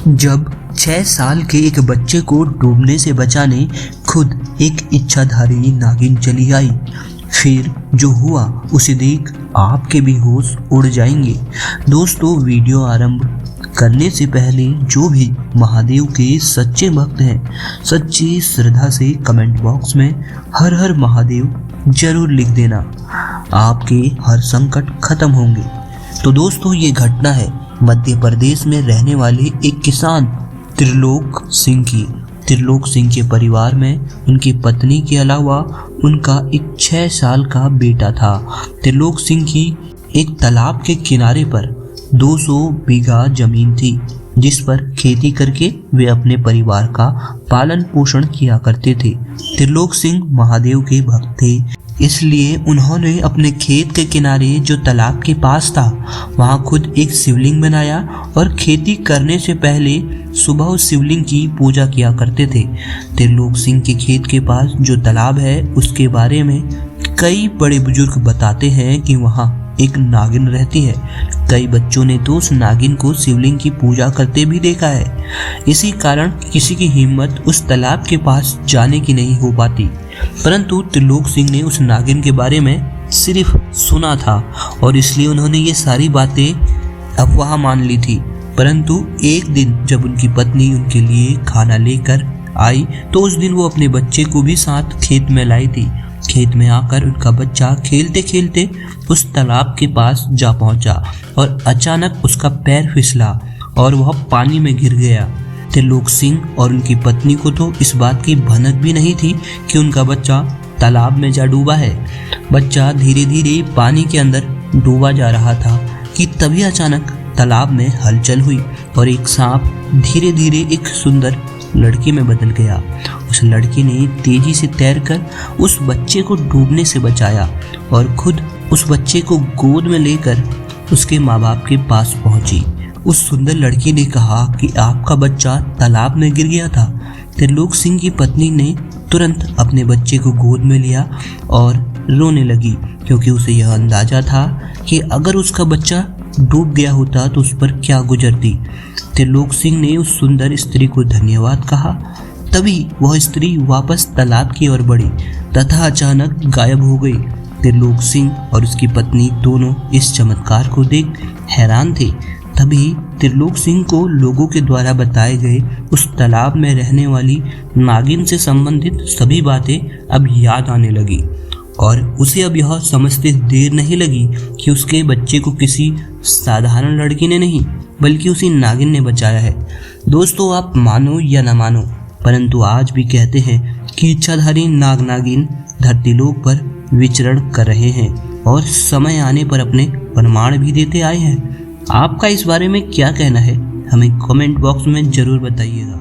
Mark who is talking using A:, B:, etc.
A: जब 6 साल के एक बच्चे को डूबने से बचाने खुद एक इच्छाधारिणी नागिन चली आई, फिर जो हुआ उसे देख आपके भी होश उड़ जाएंगे। दोस्तों, वीडियो आरंभ करने से पहले जो भी महादेव के सच्चे भक्त हैं, सच्ची श्रद्धा से कमेंट बॉक्स में हर हर महादेव जरूर लिख देना, आपके हर संकट खत्म होंगे। तो दोस्तों, ये घटना है मध्य प्रदेश में रहने वाले एक किसान त्रिलोक सिंह की। त्रिलोक सिंह के परिवार में उनकी पत्नी के अलावा उनका एक 6 साल का बेटा था। त्रिलोक सिंह की एक तालाब के किनारे पर 200 बीघा जमीन थी, जिस पर खेती करके वे अपने परिवार का पालन पोषण किया करते थे। त्रिलोक सिंह महादेव के भक्त थे, इसलिए उन्होंने अपने खेत के किनारे जो तालाब के पास था वहां खुद एक शिवलिंग बनाया और खेती करने से पहले सुबह उस शिवलिंग की पूजा किया करते थे। त्रिलोक सिंह के खेत के पास जो तालाब है उसके बारे में कई बड़े बुजुर्ग बताते हैं कि वहां एक नागिन रहती है। कई बच्चों ने तो उस नागिन को शिवलिंग की पूजा करते भी देखा है। इसी कारण किसी की हिम्मत उस तालाब के पास जाने की नहीं हो पाती। परंतु त्रिलोक सिंह ने उस नागिन के बारे में सिर्फ सुना था और इसलिए उन्होंने ये सारी बातें अफवाह मान ली थी। परंतु एक दिन जब उनकी पत्नी उनके लिए खाना लेकर आई तो उस दिन वो अपने बच्चे को भी साथ खेत में लाई थी। खेत में आकर उनका बच्चा खेलते खेलते उस तालाब के पास जा पहुंचा और अचानक उसका पैर फिसला और वह पानी में गिर गया। त्रिलोक सिंह और उनकी पत्नी को तो इस बात की भनक भी नहीं थी कि उनका बच्चा तालाब में जा डूबा है। बच्चा धीरे धीरे पानी के अंदर डूबा जा रहा था कि तभी अचानक तालाब में हलचल हुई और एक सांप धीरे धीरे एक सुंदर लड़की में बदल गया। उस लड़की ने तेजी से तैरकर उस बच्चे को डूबने से बचाया और खुद उस बच्चे को गोद में लेकर उसके माँ बाप के पास पहुंची। उस सुंदर लड़की ने कहा कि आपका बच्चा तालाब में गिर गया था। त्रिलोक सिंह की पत्नी ने तुरंत अपने बच्चे को गोद में लिया और रोने लगी, क्योंकि उसे यह अंदाजा था कि अगर उसका बच्चा डूब गया होता तो उस पर क्या गुजरती। त्रिलोक सिंह ने उस सुंदर स्त्री को धन्यवाद कहा। तभी वह स्त्री वापस तालाब की ओर बढ़ी तथा अचानक गायब हो गई। त्रिलोक सिंह और उसकी पत्नी दोनों इस चमत्कार को देख हैरान थे। तभी त्रिलोक सिंह को लोगों के द्वारा बताए गए उस तालाब में रहने वाली नागिन से संबंधित सभी बातें अब याद आने लगी और उसे अब यह समझते देर नहीं लगी कि उसके बच्चे को किसी साधारण लड़की ने नहीं बल्कि उसी नागिन ने बचाया है। दोस्तों, आप मानो या न मानो, परंतु आज भी कहते हैं कि इच्छाधारी नाग नागिन धरती लोक पर विचरण कर रहे हैं और समय आने पर अपने प्रमाण भी देते आए हैं। आपका इस बारे में क्या कहना है, हमें कमेंट बॉक्स में जरूर बताइएगा।